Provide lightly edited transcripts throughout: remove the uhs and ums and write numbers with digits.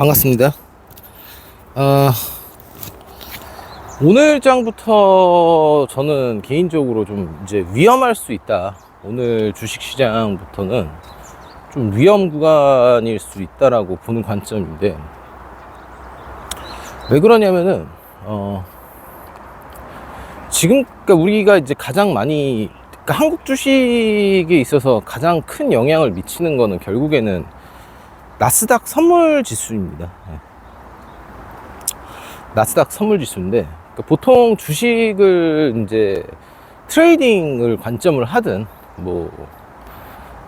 반갑습니다. 오늘 장부터 저는 개인적으로 좀 이제 위험할 수 있다. 오늘 주식시장부터는 좀 위험 구간일 수 있다라고 보는 관점인데, 왜 그러냐면은, 지금, 그러니까 우리가 이제 가장 많이, 그러니까 한국 주식에 있어서 가장 큰 영향을 미치는 거는 결국에는 나스닥 선물 지수입니다. 나스닥 선물 지수인데, 그러니까 보통 주식을 이제 트레이딩을 관점을 하든 뭐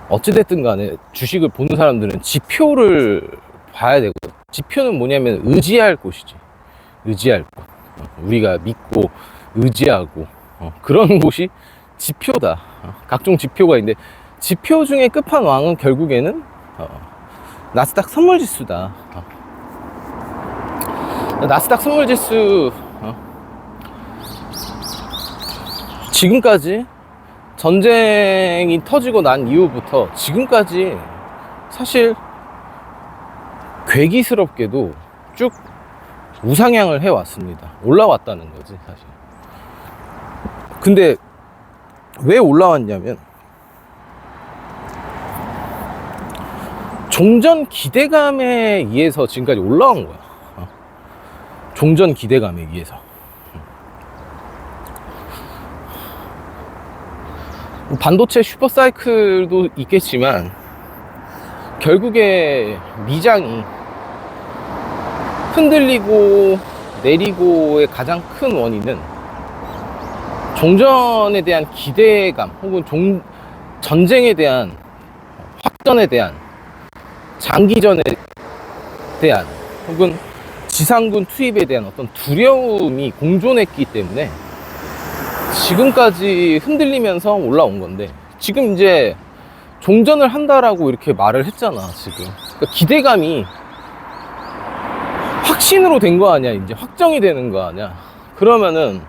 어찌됐든 간에 주식을 보는 사람들은 지표를 봐야 되고, 지표는 뭐냐면 의지할 곳이지. 의지할 곳. 우리가 믿고 의지하고 그런 곳이 지표다. 각종 지표가 있는데, 지표 중에 끝판왕은 결국에는 나스닥 선물지수다. 나스닥 선물지수 지금까지 전쟁이 터지고 난 이후부터 지금까지 사실 괴기스럽게도 쭉 우상향을 해왔습니다. 올라왔다는 거지 사실. 근데 왜 올라왔냐면, 종전 기대감에 의해서 지금까지 올라온 거야. 종전 기대감에 의해서. 반도체 슈퍼사이클도 있겠지만, 결국에 미장이 흔들리고 내리고의 가장 큰 원인은 종전에 대한 기대감, 혹은 전쟁에 대한, 확전에 대한, 장기전에 대한, 혹은 지상군 투입에 대한 어떤 두려움이 공존했기 때문에 지금까지 흔들리면서 올라온 건데, 지금 이제 종전을 한다라고 이렇게 말을 했잖아 지금. 그러니까 기대감이 확신으로 된 거 아니야. 이제 확정이 되는 거 아니야. 그러면은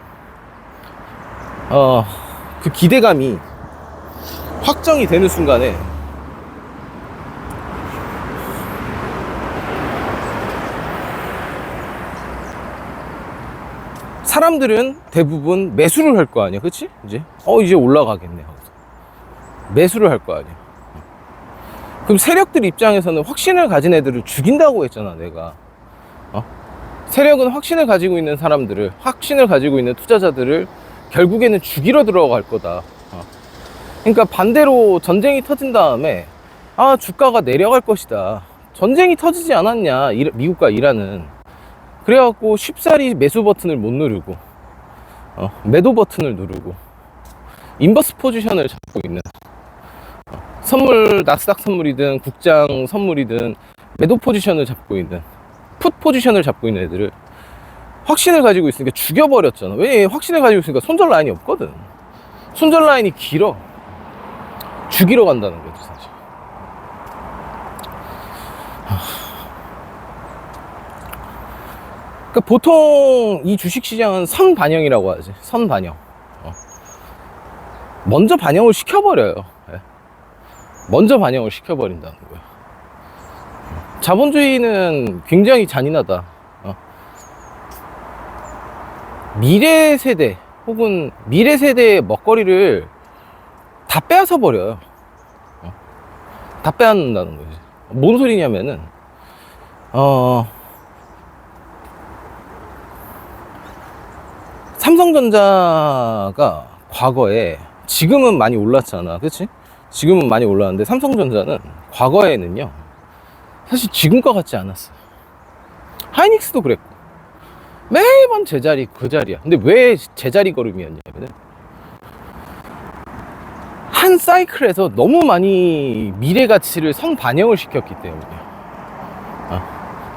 그 기대감이 확정이 되는 순간에 사람들은 대부분 매수를 할 거 아니야. 그치? 이제 올라가겠네 하고서 매수를 할 거 아니야. 그럼 세력들 입장에서는 확신을 가진 애들을 죽인다고 했잖아 내가. 세력은 확신을 가지고 있는 사람들을, 확신을 가지고 있는 투자자들을 결국에는 죽이러 들어갈 거다. 그러니까 반대로 전쟁이 터진 다음에 주가가 내려갈 것이다. 전쟁이 터지지 않았냐 미국과 이란은. 그래갖고 쉽사리 매수 버튼을 못 누르고 매도 버튼을 누르고 인버스 포지션을 잡고 있는, 선물, 나스닥 선물이든 국장 선물이든 매도 포지션을 잡고 있는, 풋 포지션을 잡고 있는 애들을 확신을 가지고 있으니까 죽여버렸잖아. 왜? 확신을 가지고 있으니까 손절 라인이 없거든. 손절 라인이 길어. 죽이러 간다는 거지 사실. 그러니까 보통 이 주식시장은 선반영이라고 하지. 선반영. 먼저 반영을 시켜버려요. 먼저 반영을 시켜버린다는 거야. 자본주의는 굉장히 잔인하다. 미래 세대 혹은 미래 세대의 먹거리를 다 빼앗아 버려요. 다 빼앗는다는 거지. 뭔 소리냐면은 삼성전자가 과거에, 지금은 많이 올랐잖아. 그치? 지금은 많이 올랐는데 삼성전자는 과거에는요 사실 지금과 같지 않았어. 하이닉스도 그랬고 매번 제자리 그 자리야. 근데 왜 제자리 걸음이었냐면은, 한 사이클에서 너무 많이 미래 가치를 선반영을 시켰기 때문에.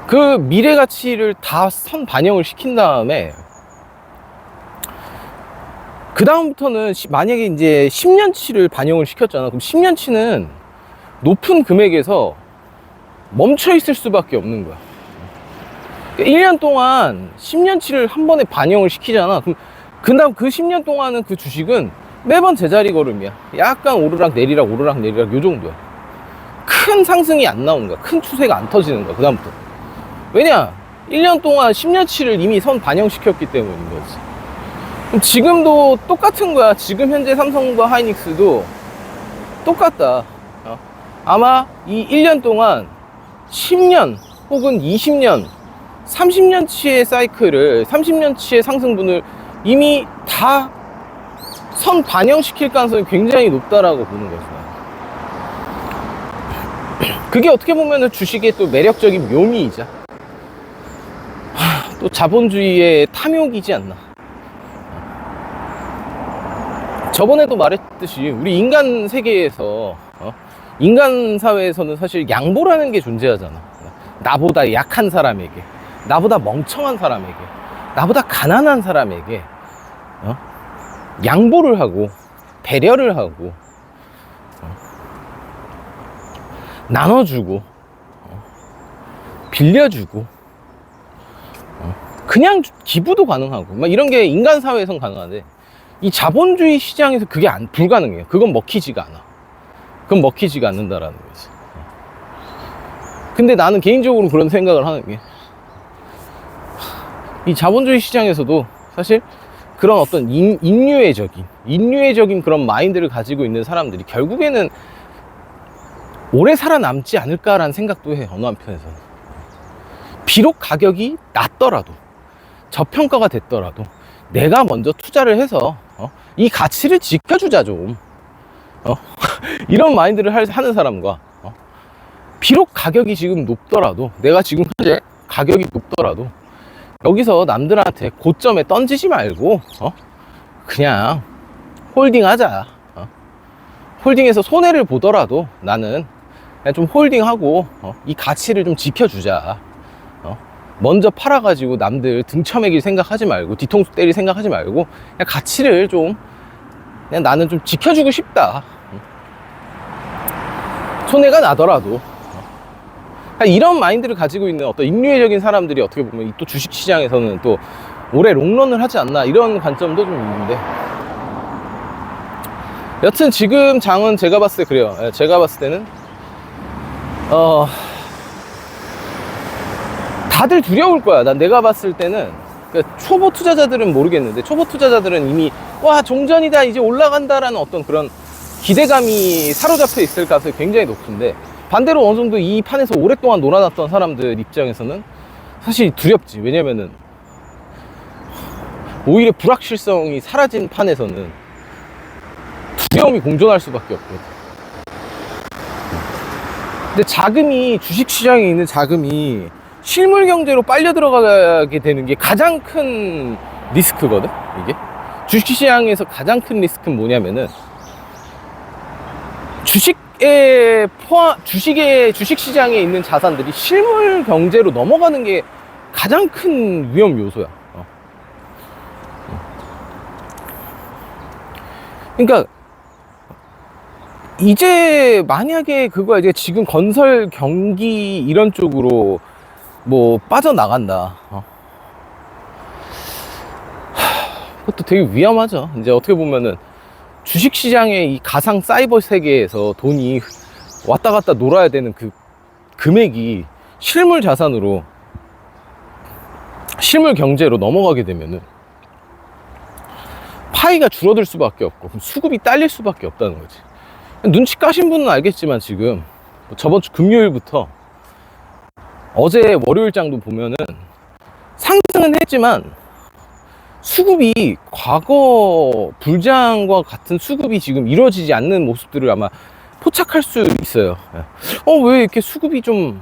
그 미래 가치를 다 선반영을 시킨 다음에, 그 다음부터는 만약에 이제 10년치를 반영을 시켰잖아. 그럼 10년치는 높은 금액에서 멈춰 있을 수밖에 없는 거야. 1년 동안 10년치를 한 번에 반영을 시키잖아. 그럼 그다음 그 10년 동안은 그 주식은 매번 제자리 걸음이야. 약간 오르락 내리락 오르락 내리락 요 정도야. 큰 상승이 안 나오는 거야. 큰 추세가 안 터지는 거야. 그 다음부터. 왜냐? 1년 동안 10년치를 이미 선 반영시켰기 때문인 거지. 그럼 지금도 똑같은 거야. 지금 현재 삼성과 하이닉스도 똑같다. 아마 이 1년 동안 10년 혹은 20년, 30년치의 사이클을, 30년치의 상승분을 이미 다 선 반영시킬 가능성이 굉장히 높다라고 보는 거죠. 그게 어떻게 보면 주식의 또 매력적인 묘미이자 또 자본주의의 탐욕이지 않나. 저번에도 말했듯이 우리 인간 세계에서 인간 사회에서는 사실 양보라는 게 존재하잖아. 나보다 약한 사람에게, 나보다 멍청한 사람에게, 나보다 가난한 사람에게 양보를 하고 배려를 하고 나눠주고 빌려주고 그냥 기부도 가능하고 막 이런 게 인간 사회에선 가능한데, 이 자본주의 시장에서 그게 불가능해요. 그건 먹히지가 않아. 그건 먹히지가 않는다라는 거지. 근데 나는 개인적으로 그런 생각을 하는 게, 이 자본주의 시장에서도 사실 그런 어떤 인류애적인 그런 마인드를 가지고 있는 사람들이 결국에는 오래 살아남지 않을까라는 생각도 해. 어느 한편에서는 비록 가격이 낮더라도, 저평가가 됐더라도 내가 먼저 투자를 해서 이 가치를 지켜주자 좀, 이런 마인드를 하는 사람과 비록 가격이 지금 높더라도, 내가 지금 현재 가격이 높더라도 여기서 남들한테 고점에 던지지 말고 그냥 홀딩하자. 홀딩해서 손해를 보더라도 나는 그냥 좀 홀딩하고 이 가치를 좀 지켜주자. 먼저 팔아가지고 남들 등쳐매길 생각하지 말고, 뒤통수 때릴 생각하지 말고 그냥 가치를 좀, 그냥 나는 좀 지켜주고 싶다. 손해가 나더라도. 이런 마인드를 가지고 있는 어떤 인류애적인 사람들이 어떻게 보면 또 주식시장에서는 또 오래 롱런을 하지 않나, 이런 관점도 좀 있는데, 여튼 지금 장은 제가 봤을 때 그래요. 제가 봤을 때는 다들 두려울 거야. 내가 봤을 때는. 그러니까 초보 투자자들은 모르겠는데, 초보 투자자들은 이미 와 종전이다, 이제 올라간다라는 어떤 그런 기대감이 사로잡혀 있을 가능성이 굉장히 높은데, 반대로 어느 정도 이 판에서 오랫동안 놀아놨던 사람들 입장에서는 사실 두렵지. 왜냐면은 오히려 불확실성이 사라진 판에서는 두려움이 공존할 수밖에 없거든. 근데 자금이, 주식시장에 있는 자금이 실물 경제로 빨려 들어가게 되는 게 가장 큰 리스크거든. 이게 주식시장에서 가장 큰 리스크는 뭐냐면은, 주식시장에 있는 자산들이 실물 경제로 넘어가는 게 가장 큰 위험 요소야. 그러니까 이제 만약에 그거야, 이제 지금 건설 경기 이런 쪽으로 뭐 빠져나간다. 그것도 되게 위험하죠. 이제 어떻게 보면은 주식시장의 이 가상 사이버 세계에서 돈이 왔다 갔다 놀아야 되는 그 금액이 실물 자산으로, 실물 경제로 넘어가게 되면은 파이가 줄어들 수밖에 없고, 그럼 수급이 딸릴 수밖에 없다는 거지. 눈치 까신 분은 알겠지만 지금 저번 주 금요일부터 어제 월요일장도 보면은 상승은 했지만 수급이 과거 불장과 같은 수급이 지금 이루어지지 않는 모습들을 아마 포착할 수 있어요. 왜 이렇게 수급이 좀,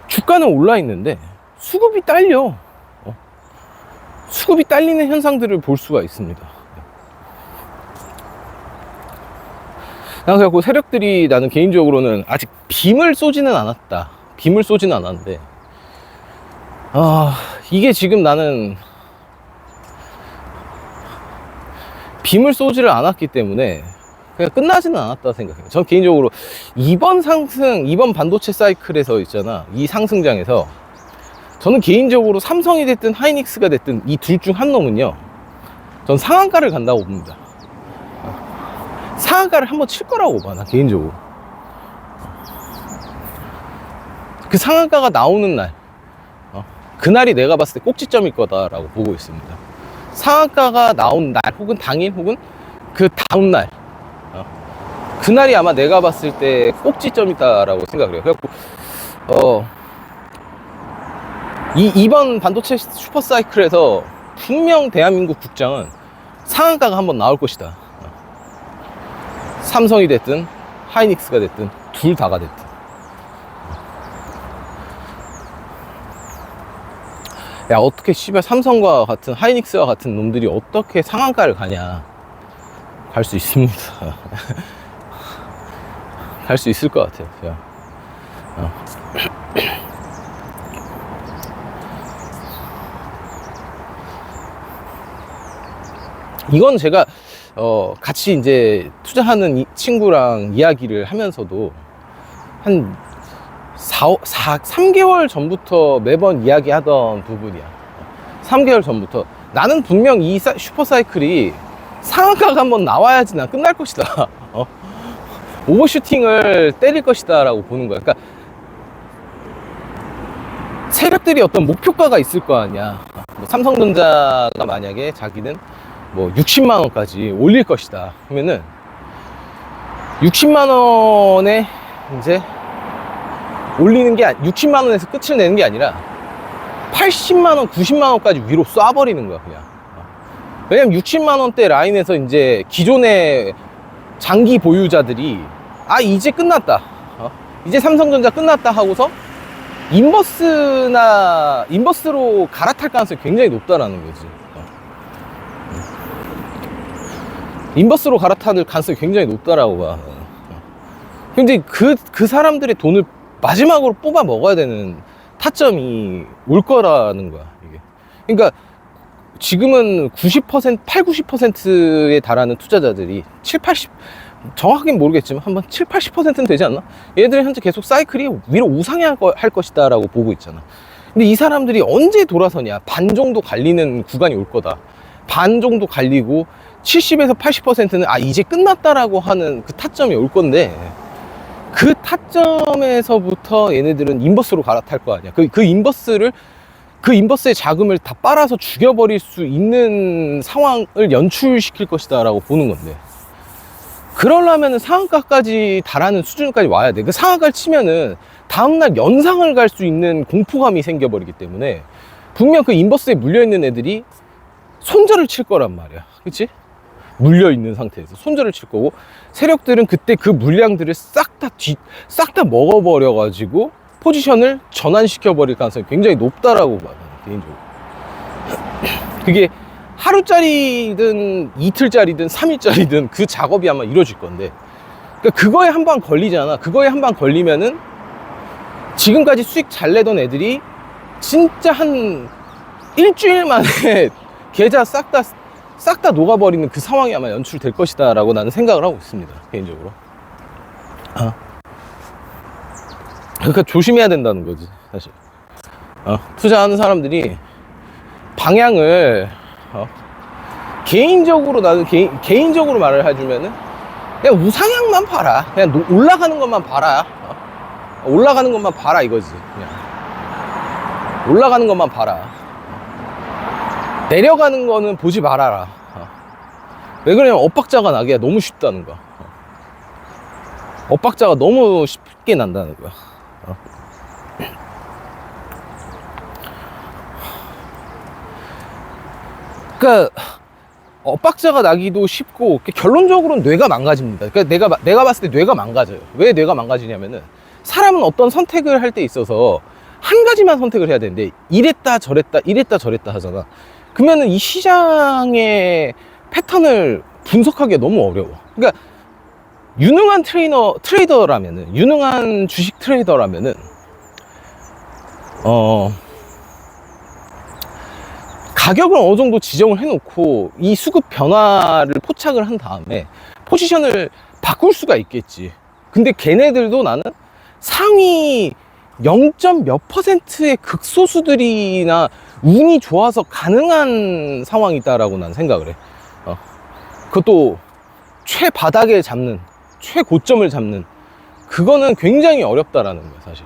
주가는 올라 있는데 수급이 딸려. 수급이 딸리는 현상들을 볼 수가 있습니다. 그래서 세력들이, 나는 개인적으로는 아직 빔을 쏘지는 않았다. 빔을 쏘지는 않았는데, 이게 지금 나는 빔을 쏘지를 않았기 때문에 그냥 끝나지는 않았다 생각해요. 전 개인적으로 이번 반도체 사이클에서 있잖아, 이 상승장에서 저는 개인적으로 삼성이 됐든 하이닉스가 됐든 이 둘 중 한 놈은요, 전 상한가를 간다고 봅니다. 상한가를 한번 칠 거라고 봐, 나 개인적으로. 그 상한가가 나오는 날, 그날이 내가 봤을 때 꼭지점일 거다라고 보고 있습니다. 상한가가 나온 날 혹은 당일 혹은 그 다음날, 그날이 아마 내가 봤을 때 꼭지점이다라고 생각을 해요. 그래갖고 이번 반도체 슈퍼사이클에서 분명 대한민국 국장은 상한가가 한번 나올 것이다. 삼성이 됐든 하이닉스가 됐든 둘 다가 됐든. 야, 어떻게 씨발 삼성과 같은 하이닉스와 같은 놈들이 어떻게 상한가를 가냐. 갈 수 있습니다. 갈 수 있을 것 같아요. 제가. 이건 제가 같이 이제 투자하는 친구랑 이야기를 하면서도 한 3개월 전부터 매번 이야기하던 부분이야. 3개월 전부터 나는 분명 이 슈퍼사이클이 상한가가 한번 나와야지 난 끝날 것이다. 오버슈팅을 때릴 것이다 라고 보는 거야. 그러니까 세력들이 어떤 목표가가 있을 거 아니야. 뭐 삼성전자가 만약에 자기는 뭐 60만 원까지 올릴 것이다 그러면은 60만 원에 이제 올리는 게 60만 원에서 끝을 내는 게 아니라 80만 원, 90만 원까지 위로 쏴버리는 거야 그냥. 왜냐면 60만 원대 라인에서 이제 기존의 장기 보유자들이 이제 끝났다, 이제 삼성전자 끝났다 하고서 인버스로 갈아탈 가능성이 굉장히 높다라는 거지. 인버스로 갈아탈 가능성이 굉장히 높다라고 봐. 근데 그 사람들의 돈을 마지막으로 뽑아 먹어야 되는 타점이 올 거라는 거야, 이게. 그러니까 지금은 90%에 달하는 투자자들이 70, 80, 정확하게는 모르겠지만 한번 7, 80%는 되지 않나? 얘들이 현재 계속 사이클이 위로 우상향 할 것이다 라고 보고 있잖아. 근데 이 사람들이 언제 돌아서냐? 반 정도 갈리는 구간이 올 거다. 반 정도 갈리고 70에서 80%는 이제 끝났다라고 하는 그 타점이 올 건데, 그 타점에서부터 얘네들은 인버스로 갈아탈 거 아니야. 그 인버스의 자금을 다 빨아서 죽여버릴 수 있는 상황을 연출시킬 것이다 라고 보는 건데, 그러려면 상한가까지 달하는 수준까지 와야 돼. 그 상한가를 치면은 다음날 연상을 갈 수 있는 공포감이 생겨버리기 때문에 분명 그 인버스에 물려있는 애들이 손절을 칠 거란 말이야. 그치? 물려있는 상태에서 손절을 칠 거고, 세력들은 그때 그 물량들을 싹 다 먹어버려가지고 포지션을 전환시켜버릴 가능성이 굉장히 높다라고 봐, 개인적으로. 그게 하루짜리든 이틀짜리든 3일짜리든 그 작업이 아마 이루어질 건데, 그러니까 그거에 한 방 걸리잖아. 그거에 한 방 걸리면은 지금까지 수익 잘 내던 애들이 진짜 한 일주일 만에 계좌 싹 다 녹아버리는 그 상황이 아마 연출될 것이다 라고 나는 생각을 하고 있습니다, 개인적으로. 그러니까 조심해야 된다는 거지, 사실. 투자하는 사람들이 방향을 개인적으로, 나는 개인적으로 말을 해주면은 그냥 우상향만 봐라. 그냥 올라가는 것만 봐라. 올라가는 것만 봐라 이거지. 그냥 올라가는 것만 봐라. 내려가는 거는 보지 말아라. 왜 그러냐면 엇박자가 나기가 너무 쉽다는 거야. 엇박자가 너무 쉽게 난다는 거야. 그러니까 엇박자가 나기도 쉽고, 결론적으로는 뇌가 망가집니다. 그러니까 내가 봤을 때 뇌가 망가져요. 왜 뇌가 망가지냐면은, 사람은 어떤 선택을 할 때 있어서 한 가지만 선택을 해야 되는데 이랬다 저랬다 하잖아. 그러면은 이 시장의 패턴을 분석하기가 너무 어려워. 그러니까 유능한 트레이더라면은, 유능한 주식 트레이더라면은 가격을 어느 정도 지정을 해놓고 이 수급 변화를 포착을 한 다음에 포지션을 바꿀 수가 있겠지. 근데 걔네들도 나는 상위 0. 몇 %의 극소수들이나 운이 좋아서 가능한 상황이다라고 난 생각을 해. 그것도 최바닥에 잡는, 최고점을 잡는, 그거는 굉장히 어렵다라는 거야, 사실.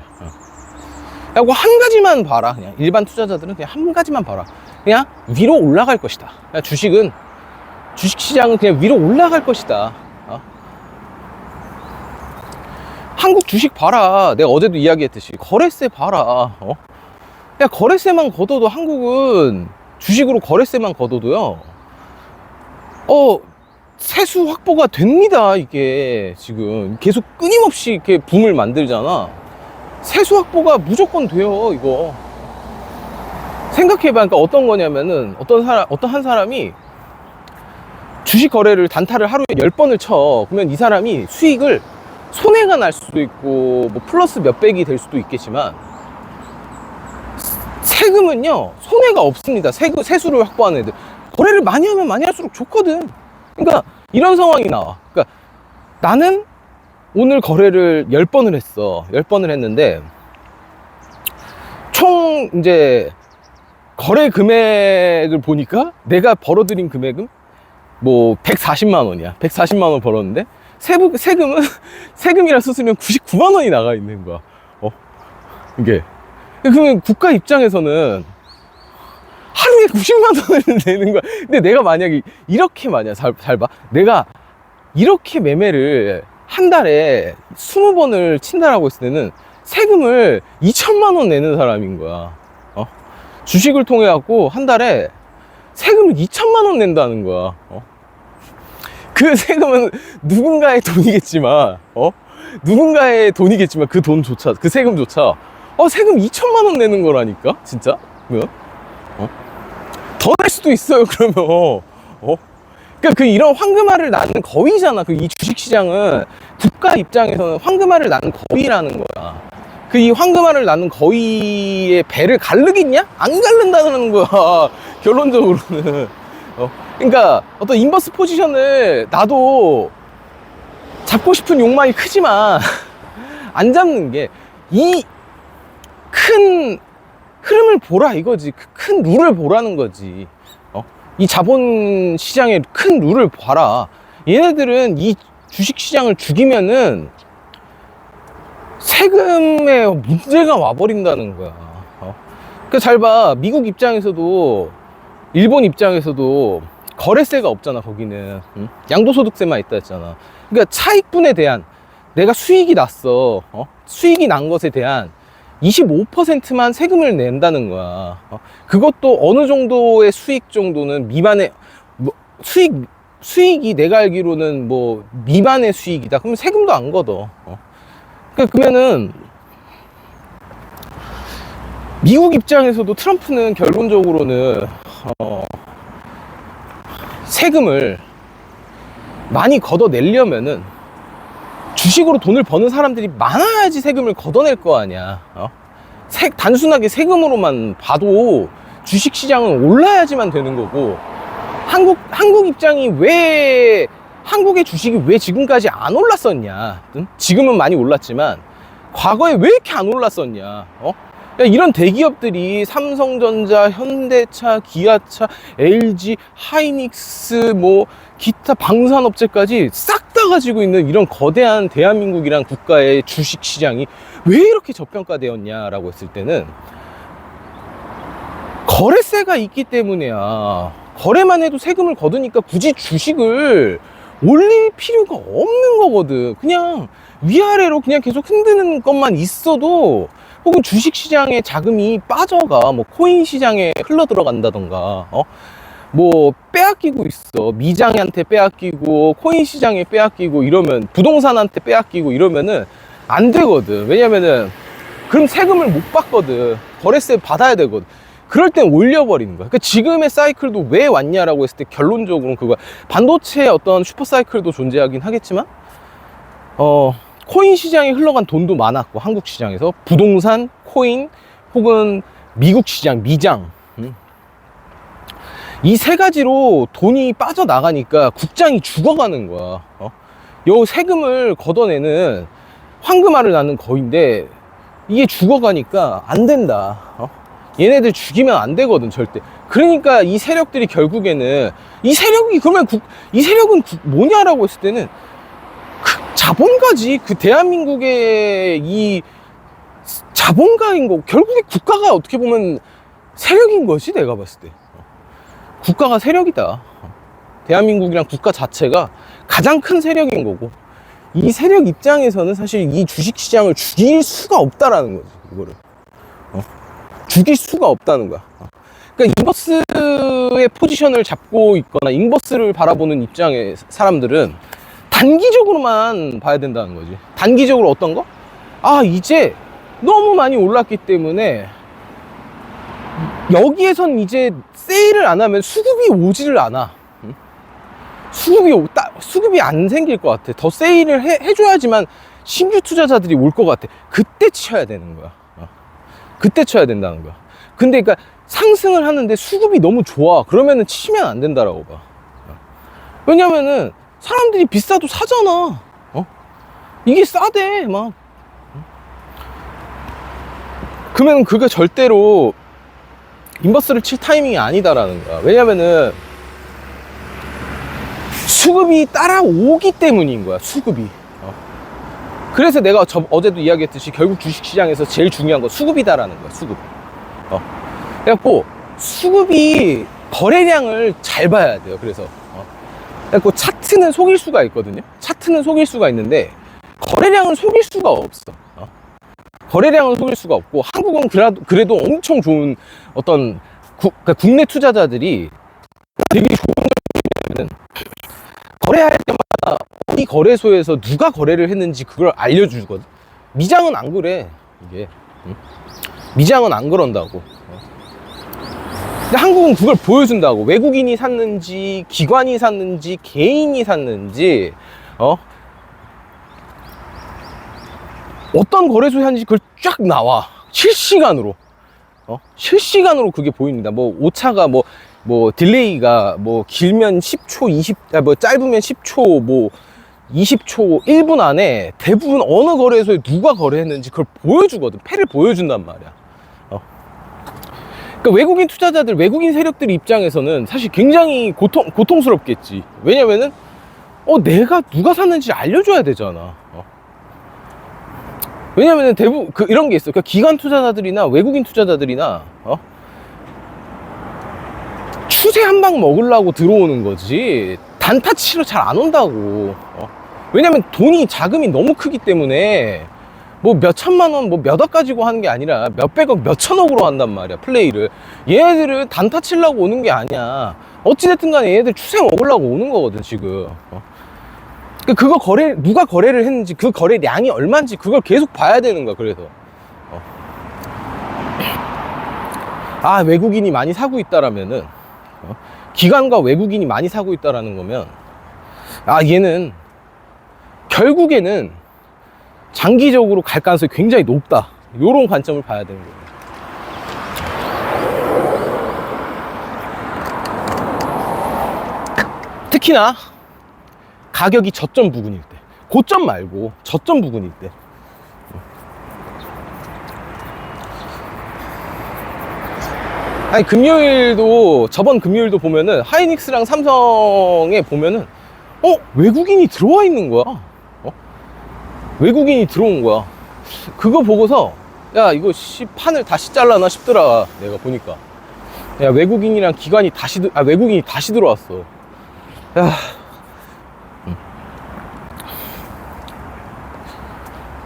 하고 한 가지만 봐라. 그냥 일반 투자자들은 그냥 한 가지만 봐라. 그냥 위로 올라갈 것이다. 그냥 주식시장은 그냥 위로 올라갈 것이다. 한국 주식 봐라. 내가 어제도 이야기했듯이 거래세 봐라. 야, 거래세만 걷어도 한국은 주식으로 거래세만 걷어도요. 세수 확보가 됩니다. 이게 지금 계속 끊임없이 이렇게 붐을 만들잖아. 세수 확보가 무조건 돼요. 이거 생각해봐. 그러니까 어떤 거냐면은 어떤 한 사람이 주식 거래를 단타를 하루에 10번을 쳐. 그러면 이 사람이 수익을 손해가 날 수도 있고 뭐 플러스 몇백이 될 수도 있겠지만 세금은요 손해가 없습니다. 세수를 확보하는 애들 거래를 많이 하면 많이 할수록 좋거든. 그러니까 이런 상황이 나와. 그러니까 나는 오늘 거래를 10번을 했어. 10번을 했는데 총 이제 거래 금액을 보니까 내가 벌어들인 금액은 뭐 140만 원이야. 140만 원 벌었는데 세금이랑 수수료는 99만 원이 나가 있는 거야. 이게 그러면 국가 입장에서는 하루에 90만 원을 내는 거야. 근데 내가 만약에 이렇게 잘 봐. 내가 이렇게 매매를 한 달에 20번을 친다라고 했을 때는 세금을 2천만 원 내는 사람인 거야. 주식을 통해 갖고 한 달에 세금을 2천만 원 낸다는 거야. 그 세금은 누군가의 돈이겠지만, 누군가의 돈이겠지만 그 돈조차, 그 세금조차, 세금 2천만 원 내는 거라니까? 진짜? 더 낼 수도 있어요, 그러면. 그러니까 이런 황금알을 낳는 거위잖아. 이 주식시장은 국가 입장에서는 황금알을 낳는 거위라는 거야. 이 황금알을 낳는 거위의 배를 가르겠냐? 안 가른다는 거야, 결론적으로는. 그러니까 어떤 인버스 포지션을 나도 잡고 싶은 욕망이 크지만 안 잡는 게 이 큰 흐름을 보라 이거지. 큰 룰을 보라는 거지. 이 자본 시장의 큰 룰을 봐라. 얘네들은 이 주식 시장을 죽이면은 세금에 문제가 와버린다는 거야. 그러니까 잘 봐. 미국 입장에서도 일본 입장에서도 거래세가 없잖아. 거기는 양도소득세만 있다 했잖아. 그러니까 차익분에 대한 내가 수익이 났어. 수익이 난 것에 대한 25%만 세금을 낸다는 거야. 그것도 어느 정도의 수익 정도는 미만의 수익이 내가 알기로는 뭐 미만의 수익이다. 그러면 세금도 안 걷어. 그러면은 미국 입장에서도 트럼프는 결론적으로는 세금을 많이 걷어내려면은 주식으로 돈을 버는 사람들이 많아야지 세금을 걷어낼 거 아니야. 단순하게 세금으로만 봐도 주식시장은 올라야지만 되는 거고, 한국 입장이 왜 한국의 주식이 왜 지금까지 안 올랐었냐. 지금은 많이 올랐지만 과거에 왜 이렇게 안 올랐었냐. 이런 대기업들이 삼성전자, 현대차, 기아차, LG, 하이닉스, 뭐 기타 방산업체까지 싹 다 가지고 있는 이런 거대한 대한민국이란 국가의 주식시장이 왜 이렇게 저평가되었냐라고 했을 때는 거래세가 있기 때문이야. 거래만 해도 세금을 거두니까 굳이 주식을 올릴 필요가 없는 거거든. 그냥 위아래로 그냥 계속 흔드는 것만 있어도, 혹은 주식시장에 자금이 빠져가, 뭐 코인 시장에 흘러 들어간다던가, 뭐 빼앗기고 있어. 미장한테 빼앗기고 코인 시장에 빼앗기고 이러면, 부동산한테 빼앗기고 이러면은 안 되거든. 왜냐면은 그럼 세금을 못 받거든. 거래세 받아야 되거든. 그럴 땐 올려버리는 거야. 그러니까 지금의 사이클도 왜 왔냐라고 했을 때 결론적으로는 그거야. 반도체의 어떤 슈퍼 사이클도 존재하긴 하겠지만 코인 시장에 흘러간 돈도 많았고, 한국 시장에서 부동산, 코인, 혹은 미국 시장, 미장, 이 세 가지로 돈이 빠져나가니까 국장이 죽어가는 거야. 요 세금을 걷어내는 황금알을 낳는 거인데 이게 죽어가니까 안 된다. 얘네들 죽이면 안 되거든, 절대. 그러니까 이 세력들이 결국에는, 이 세력이 그러면 이 세력은 뭐냐라고 했을 때는 자본가지. 대한민국의 이 자본가인 거고, 결국에 국가가 어떻게 보면 세력인 거지, 내가 봤을 때. 국가가 세력이다. 대한민국이랑 국가 자체가 가장 큰 세력인 거고, 이 세력 입장에서는 사실 이 주식시장을 죽일 수가 없다라는 거지, 이거를. 죽일 수가 없다는 거야. 그러니까 인버스의 포지션을 잡고 있거나 인버스를 바라보는 입장의 사람들은 단기적으로만 봐야 된다는 거지. 단기적으로 어떤 거? 아, 이제 너무 많이 올랐기 때문에 여기에선 이제 세일을 안 하면 수급이 오지를 않아. 수급이 안 생길 것 같아. 더 세일을 해줘야지만 신규 투자자들이 올 것 같아. 그때 쳐야 되는 거야. 그때 쳐야 된다는 거야. 근데 그러니까 상승을 하는데 수급이 너무 좋아. 그러면은 치면 안 된다라고 봐. 왜냐면은 사람들이 비싸도 사잖아. 이게 싸대 막. 그러면 그게 절대로 인버스를 칠 타이밍이 아니다라는 거야. 왜냐면은 수급이 따라오기 때문인 거야. 수급이. 그래서 내가 어제도 이야기했듯이 결국 주식시장에서 제일 중요한 건 수급이다라는 거야. 수급. 그래갖고 수급이 거래량을 잘 봐야 돼요. 그래서 그래갖고 차트는 속일 수가 있거든요. 차트는 속일 수가 있는데 거래량은 속일 수가 없어. 거래량은 속일 수가 없고, 한국은 그래도 엄청 좋은 어떤 그러니까 국내 투자자들이 되게 좋은 건 거래할 때마다 어디 거래소에서 누가 거래를 했는지 그걸 알려주거든. 미장은 안 그래. 이게 미장은 안 그런다고. 근데 한국은 그걸 보여준다고. 외국인이 샀는지, 기관이 샀는지, 개인이 샀는지, 어떤 거래소에 한지 그걸 쫙 나와. 실시간으로. 실시간으로 그게 보입니다. 뭐 오차가 뭐 딜레이가 뭐 길면 10초, 뭐 짧으면 10초, 뭐 20초, 1분 안에 대부분 어느 거래소에 누가 거래했는지 그걸 보여주거든. 패를 보여준단 말이야. 그러니까 외국인 투자자들, 외국인 세력들 입장에서는 사실 굉장히 고통스럽겠지. 왜냐면은 내가 누가 샀는지 알려줘야 되잖아. 왜냐면은 대부분 이런 게 있어. 그러니까 기관 투자자들이나 외국인 투자자들이나 추세 한 방 먹으려고 들어오는 거지 단타 치러 잘 안 온다고. 왜냐면 자금이 너무 크기 때문에 뭐 몇 천만 원, 뭐 몇 억 가지고 하는 게 아니라 몇백억, 몇 천억으로 한단 말이야, 플레이를. 얘네들은 단타 치려고 오는 게 아니야. 어찌됐든 간에 얘네들 추세 먹으려고 오는 거거든, 지금. 누가 거래를 했는지, 그 거래량이 얼마인지 그걸 계속 봐야 되는 거야. 그래서 외국인이 많이 사고 있다라면은 기관과 외국인이 많이 사고 있다라는 거면 얘는 결국에는 장기적으로 갈 가능성이 굉장히 높다, 요런 관점을 봐야 되는 거예요. 특히나 가격이 저점 부근일 때, 고점 말고 저점 부근일 때. 저번 금요일도 보면은 하이닉스랑 삼성에 보면은 외국인이 들어와 있는 거야. 외국인이 들어온 거야. 그거 보고서 야, 이거 판을 다시 잘라나 싶더라. 내가 보니까 야, 외국인이랑 외국인이 다시 들어왔어. 야,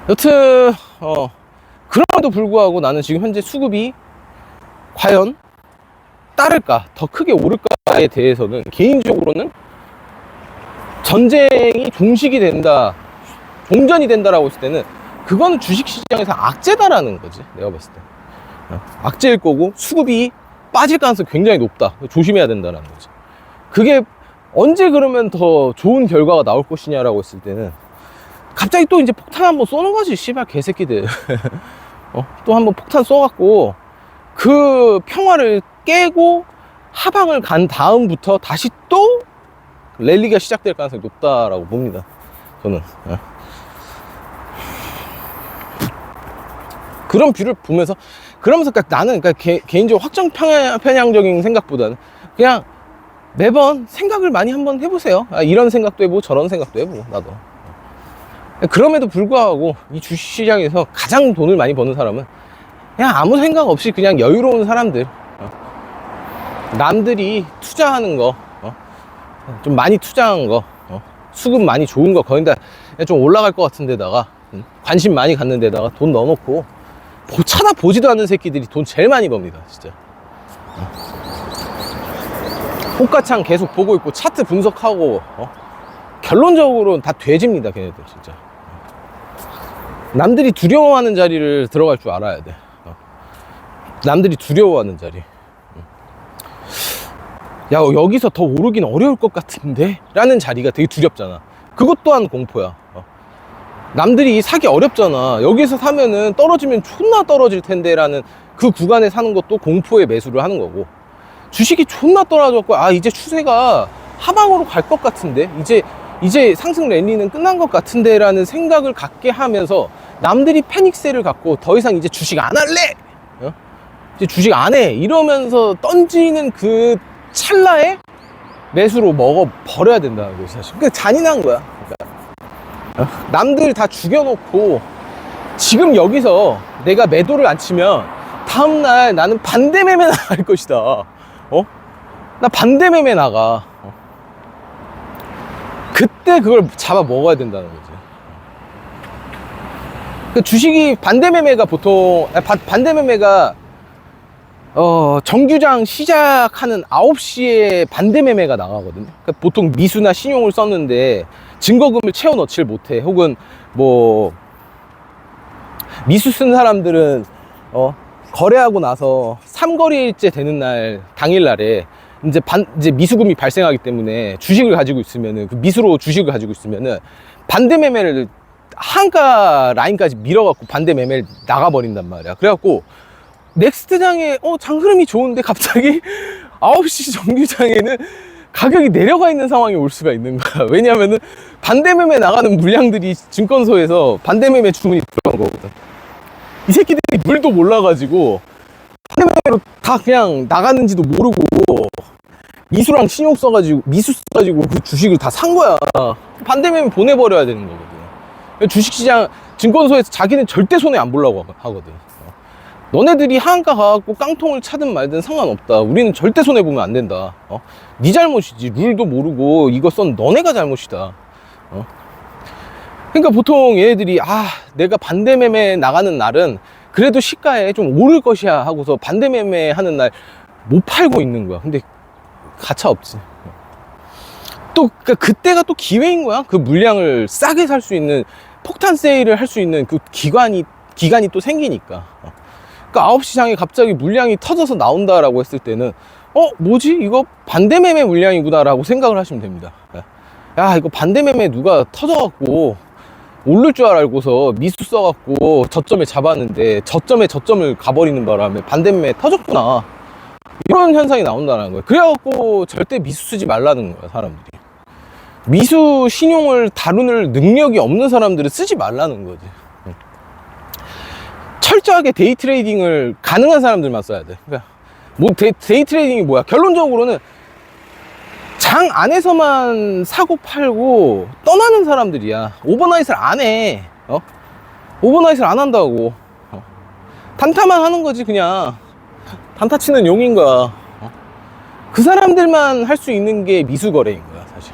여튼 그럼에도 불구하고 나는 지금 현재 수급이 과연 따를까, 더 크게 오를까에 대해서는 개인적으로는 전쟁이 종식이 된다, 종전이 된다라고 했을 때는 그거는 주식시장에서 악재다라는 거지, 내가 봤을 때. 악재일 거고 수급이 빠질 가능성이 굉장히 높다, 조심해야 된다라는 거지. 그게 언제 그러면 더 좋은 결과가 나올 것이냐라고 했을 때는 갑자기 또 이제 폭탄 한번 쏘는 거지, 씨발 개새끼들. 또 한번 폭탄 쏘갖고 그 평화를 깨고 하방을 간 다음부터 다시 또 랠리가 시작될 가능성이 높다라고 봅니다, 저는. 그런 뷰를 보면서, 그러니까 나는 개인적으로 확정 편향적인 생각보다는 그냥 매번 생각을 많이 한번 해보세요. 이런 생각도 해보고 저런 생각도 해보고, 나도 그럼에도 불구하고 이 주식시장에서 가장 돈을 많이 버는 사람은 그냥 아무 생각 없이 그냥 여유로운 사람들, 남들이 투자하는 거, 좀 많이 투자한 거, 수급 많이 좋은 거, 거기다 좀 올라갈 것 같은 데다가 관심 많이 갖는 데다가 돈 넣어놓고 쳐다보지도 않는 새끼들이 돈 제일 많이 법니다, 진짜. 호가창 계속 보고 있고 차트 분석하고, 결론적으로는 다 돼집니다, 걔네들 진짜. 남들이 두려워하는 자리를 들어갈 줄 알아야 돼. 남들이 두려워하는 자리. 야, 여기서 더 오르긴 어려울 것 같은데? 라는 자리가 되게 두렵잖아. 그것 또한 공포야. 남들이 사기 어렵잖아. 여기서 사면은 떨어지면 존나 떨어질 텐데 라는 그 구간에 사는 것도 공포의 매수를 하는 거고, 주식이 존나 떨어졌고, 아, 이제 추세가 하방으로 갈 것 같은데? 이제 상승 랠리는 끝난 것 같은데? 라는 생각을 갖게 하면서 남들이 패닉세를 갖고 더 이상 이제 주식 안 할래! 이제 주식 안 해! 이러면서 던지는 그 찰나에 매수로 먹어 버려야 된다는 거지, 사실. 그러니까 잔인한 거야. 그러니까 남들 다 죽여놓고 지금 여기서 내가 매도를 안 치면 다음날 나는 반대 매매 나갈 것이다. 나 반대 매매 나가. 그때 그걸 잡아 먹어야 된다는 거지. 그 주식이 반대 매매가 보통 반대 매매가 정규장 시작하는 9시에 반대 매매가 나가거든요. 그러니까 보통 미수나 신용을 썼는데 증거금을 채워 넣질 못해. 혹은 뭐 미수 쓴 사람들은 거래하고 나서 3거래일째 되는 날 당일날에 이제 미수금이 발생하기 때문에 주식을 가지고 있으면은, 그 미수로 주식을 가지고 있으면은 반대 매매를 한가 라인까지 밀어갖고 반대 매매를 나가버린단 말이야. 그래갖고 넥스트장에 장 흐름이 좋은데 갑자기 9시 정규장에는 가격이 내려가 있는 상황이 올 수가 있는 거야. 왜냐하면은 반대 매매 나가는 물량들이 증권소에서 반대 매매 주문이 들어간 거거든. 이 새끼들이 물도 몰라가지고 반대 매매로 다 그냥 나가는지도 모르고 미수랑 신용 써가지고, 미수 써가지고 그 주식을 다 산 거야. 반대 매매 보내버려야 되는 거거든. 주식시장 증권소에서 자기는 절대 손해 안 보려고 하거든. 너네들이 하한가 가갖고 깡통을 차든 말든 상관없다. 우리는 절대 손해보면 안 된다. 네 잘못이지. 룰도 모르고 이거 썬 너네가 잘못이다. 그러니까 보통 얘네들이 내가 반대 매매 나가는 날은 그래도 시가에 좀 오를 것이야 하고서 반대 매매 하는 날 못 팔고 있는 거야. 근데 가차 없지. 또 그때가 또 기회인 거야. 그 물량을 싸게 살 수 있는, 폭탄 세일을 할 수 있는 그 기간이 또 생기니까. 그러니까 9시 장에 갑자기 물량이 터져서 나온다라고 했을 때는 뭐지? 이거 반대 매매 물량이구나 라고 생각을 하시면 됩니다. 야, 이거 반대 매매 누가 터져갖고 오를 줄 알고서 미수 써갖고 저점에 잡았는데 저점을 가버리는 바람에 반대 매매 터졌구나, 이런 현상이 나온다는 거예요. 그래갖고 절대 미수 쓰지 말라는 거야, 사람들이. 미수 신용을 다루는 능력이 없는 사람들은 쓰지 말라는 거지. 철저하게 데이 트레이딩을 가능한 사람들만 써야 돼. 그러니까 뭐 데이 트레이딩이 뭐야? 결론적으로는 장 안에서만 사고 팔고 떠나는 사람들이야. 오버나잇을 안 해. 오버나잇을 안 한다고. 단타만 하는 거지, 그냥. 단타 치는 용인 거야. 그 사람들만 할 수 있는 게 미수거래인 거야, 사실.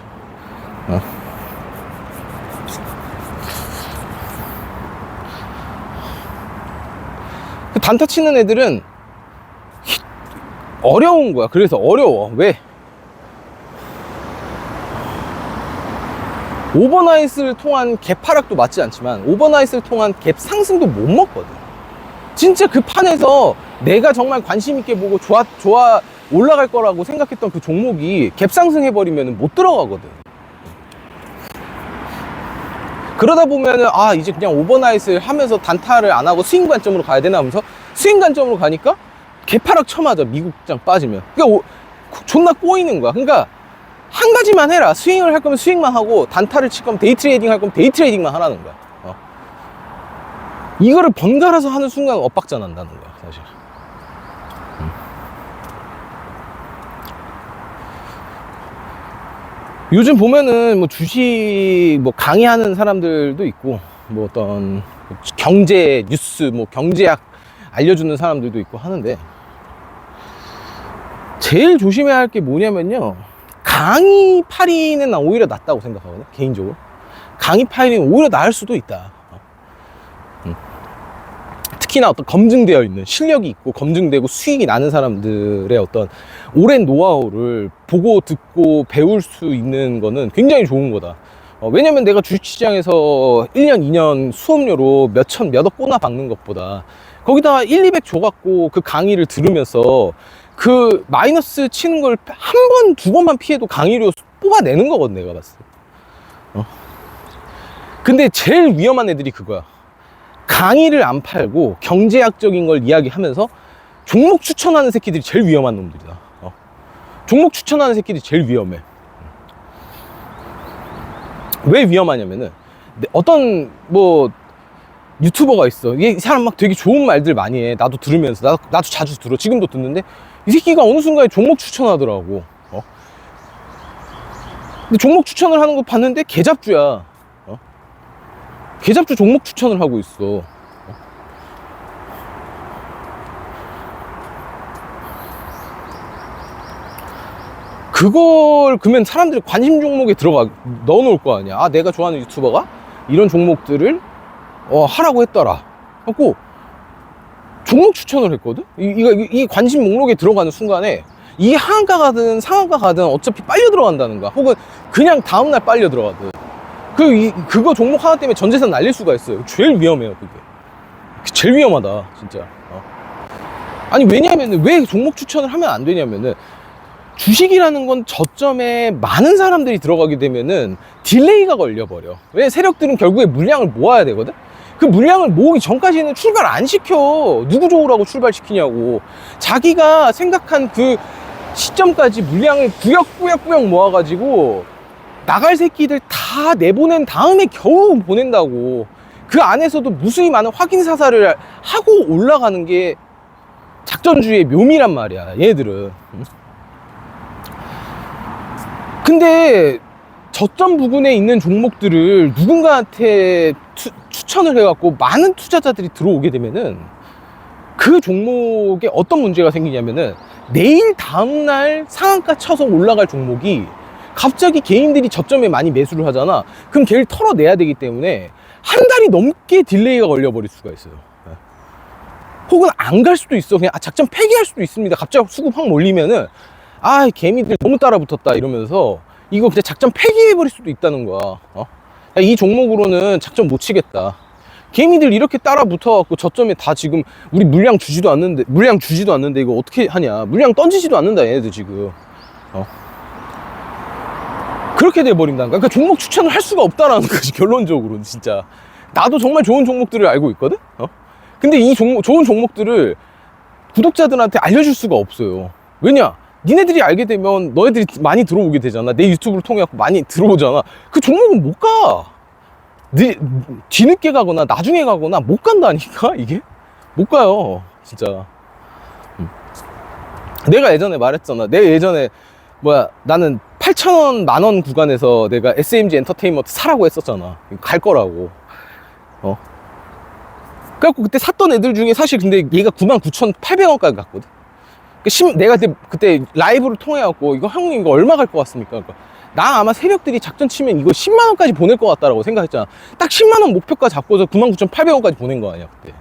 그 단타 치는 애들은 어려운 거야. 그래서 어려워. 왜? 오버나잇을 통한 갭 하락도 맞지 않지만 오버나잇을 통한 갭 상승도 못 먹거든. 진짜 그 판에서 내가 정말 관심 있게 보고 좋아 올라갈 거라고 생각했던 그 종목이 갭 상승해버리면 못 들어가거든. 그러다 보면은 이제 그냥 오버나잇을 하면서 단타를 안 하고 스윙 관점으로 가야 되나 하면서 스윙 관점으로 가니까 개파락 쳐맞아, 미국장 빠지면. 그러니까 존나 꼬이는 거야. 그러니까 한 가지만 해라. 스윙을 할 거면 스윙만 하고, 단타를 칠 거면 데이 트레이딩 할 거면 데이 트레이딩만 하라는 거야. 이거를 번갈아서 하는 순간 엇박자 난다는 거야, 사실. 요즘 보면은 뭐 주식 뭐 강의하는 사람들도 있고, 뭐 어떤 경제 뉴스, 뭐 경제학 알려주는 사람들도 있고 하는데, 제일 조심해야 할 게 뭐냐면요, 강의 파리는 난 오히려 낫다고 생각하거든요, 개인적으로. 강의 파리는 오히려 나을 수도 있다. 특히나 어떤 검증되어 있는, 실력이 있고 검증되고 수익이 나는 사람들의 어떤 오랜 노하우를 보고 듣고 배울 수 있는 거는 굉장히 좋은 거다. 왜냐면 내가 주식시장에서 1년 2년 수업료로 몇천 몇억 꼬나 박는 것보다 거기다가 1, 200 줘갖고 그 강의를 들으면서 그 마이너스 치는 걸 한 번, 두 번만 피해도 강의료 뽑아내는 거거든, 내가 봤을 때. 근데 제일 위험한 애들이 그거야. 강의를 안 팔고 경제학적인 걸 이야기하면서 종목 추천하는 새끼들이 제일 위험한 놈들이다. 종목 추천하는 새끼들이 제일 위험해. 왜 위험하냐면은, 어떤 뭐 유튜버가 있어. 이 사람 막 되게 좋은 말들 많이 해. 나도 들으면서, 나도 자주 들어. 지금도 듣는데 이 새끼가 어느 순간에 종목 추천하더라고. 근데 종목 추천을 하는 거 봤는데 개잡주야. 개잡주 종목 추천을 하고 있어. 그걸 그러면 사람들이 관심 종목에 넣어 놓을 거 아니야. 아, 내가 좋아하는 유튜버가 이런 종목들을 하라고 했더라 하고 종목 추천을 했거든. 이 관심 목록에 들어가는 순간에 이게 하한가 가든 상한가 가든 어차피 빨려 들어간다는 거야. 혹은 그냥 다음날 빨려 들어가든. 그거 종목 하나 때문에 전 재산 날릴 수가 있어요. 제일 위험해요, 그게. 제일 위험하다, 진짜. 아니, 왜냐면은, 왜 종목 추천을 하면 안 되냐면은, 주식이라는 건 저점에 많은 사람들이 들어가게 되면은 딜레이가 걸려버려. 왜? 세력들은 결국에 물량을 모아야 되거든? 그 물량을 모으기 전까지는 출발 안 시켜. 누구 좋으라고 출발시키냐고. 자기가 생각한 그 시점까지 물량을 꾸역꾸역 모아가지고 나갈 새끼들 다 내보낸 다음에 겨우 보낸다고. 그 안에서도 무수히 많은 확인 사살을 하고 올라가는 게 작전주의의 묘미란 말이야, 얘들은. 근데 저점 부근에 있는 종목들을 누군가한테 추천을 해갖고 많은 투자자들이 들어오게 되면은 그 종목에 어떤 문제가 생기냐면은 내일 다음날 상한가 쳐서 올라갈 종목이 갑자기 개인들이 저점에 많이 매수를 하잖아. 그럼 걔를 털어내야 되기 때문에 한 달이 넘게 딜레이가 걸려버릴 수가 있어요. 혹은 안 갈 수도 있어. 그냥 작전 폐기할 수도 있습니다. 갑자기 수급 확 몰리면은 개미들 너무 따라붙었다 이러면서 이거 그냥 작전 폐기해버릴 수도 있다는 거야. 이 종목으로는 작전 못 치겠다. 개미들 이렇게 따라붙어갖고 저점에 다 지금 우리 물량 주지도 않는데 이거 어떻게 하냐. 물량 던지지도 않는다, 얘네들 지금. 그렇게 돼버린다는 거야. 그러니까 종목 추천을 할 수가 없다라는 거지, 결론적으로는. 진짜 나도 정말 좋은 종목들을 알고 있거든. 근데 이 좋은 종목들을 구독자들한테 알려줄 수가 없어요. 왜냐? 니네들이 알게 되면 너희들이 많이 들어오게 되잖아. 내 유튜브를 통해 갖고 많이 들어오잖아. 그 종목은 못 가. 뒤늦게 가거나 나중에 가거나 못 간다니까, 이게? 못 가요, 진짜. 내가 예전에 말했잖아. 나는 8,000원, 만원 구간에서 내가 SMG 엔터테인먼트 사라고 했었잖아. 갈 거라고. 그래갖고 그때 샀던 애들 중에 사실 근데 얘가 99,800원까지 갔거든. 내가 그때 라이브를 통해갖고 형님 이거 얼마 갈 것 같습니까? 그러니까 나 아마 세력들이 작전 치면 이거 10만원까지 보낼 것 같다라고 생각했잖아. 딱 10만원 목표가 잡고서 99,800원까지 보낸 거 아니야, 그때.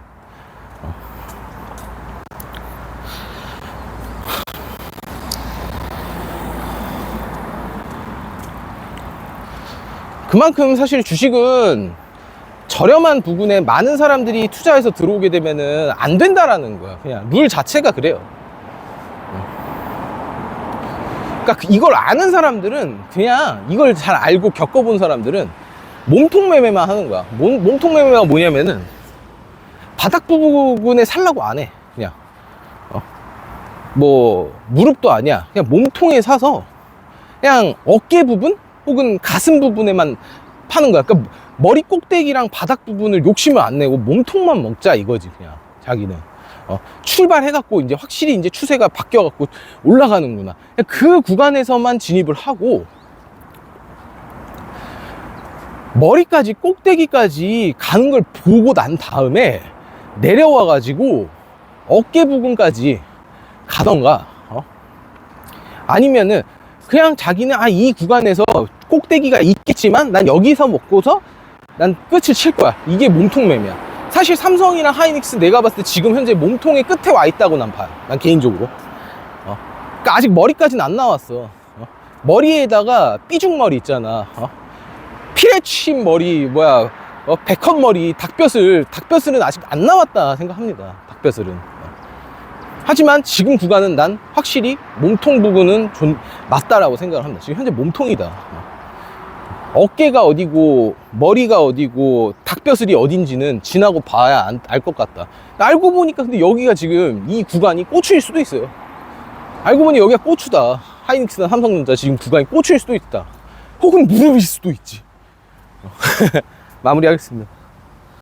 그만큼 사실 주식은 저렴한 부분에 많은 사람들이 투자해서 들어오게 되면은 안 된다라는 거야. 그냥 룰 자체가 그래요. 그러니까 이걸 아는 사람들은, 그냥 이걸 잘 알고 겪어본 사람들은 몸통 매매만 하는 거야. 몸통 매매가 뭐냐면은 바닥 부분에 살라고 안 해. 그냥 뭐 무릎도 아니야. 그냥 몸통에 사서 그냥 어깨 부분 혹은 가슴 부분에만 파는 거야. 그러니까 머리 꼭대기랑 바닥 부분을 욕심을 안 내고 몸통만 먹자 이거지, 그냥 자기는. 출발해갖고 이제 확실히 이제 추세가 바뀌어갖고 올라가는구나. 그 구간에서만 진입을 하고, 머리까지 꼭대기까지 가는 걸 보고 난 다음에 내려와 가지고 어깨 부분까지 가던가, 아니면은 그냥 자기는 이 구간에서 꼭대기가 있겠지만 난 여기서 먹고서 난 끝을 칠 거야. 이게 몸통 매매야. 사실 삼성이랑 하이닉스 내가 봤을 때 지금 현재 몸통의 끝에 와 있다고 난 봐요. 난 개인적으로. 그러니까 아직 머리까지는 안 나왔어. 머리에다가 삐죽머리 있잖아. 피레침 머리, 백헌 머리, 닭뼈슬은 아직 안 나왔다 생각합니다. 닭뼈슬은. 하지만 지금 구간은 난 확실히 몸통 부분은 맞다라고 생각을 합니다. 지금 현재 몸통이다. 어깨가 어디고 머리가 어디고 닭뼈슬이 어딘지는 지나고 봐야 알 것 같다. 알고 보니까 근데 여기가 지금 이 구간이 꼬추일 수도 있어요. 알고 보니 여기가 꼬추다. 하이닉스나 삼성전자 지금 구간이 꼬추일 수도 있다. 혹은 무릎일 수도 있지. 마무리하겠습니다.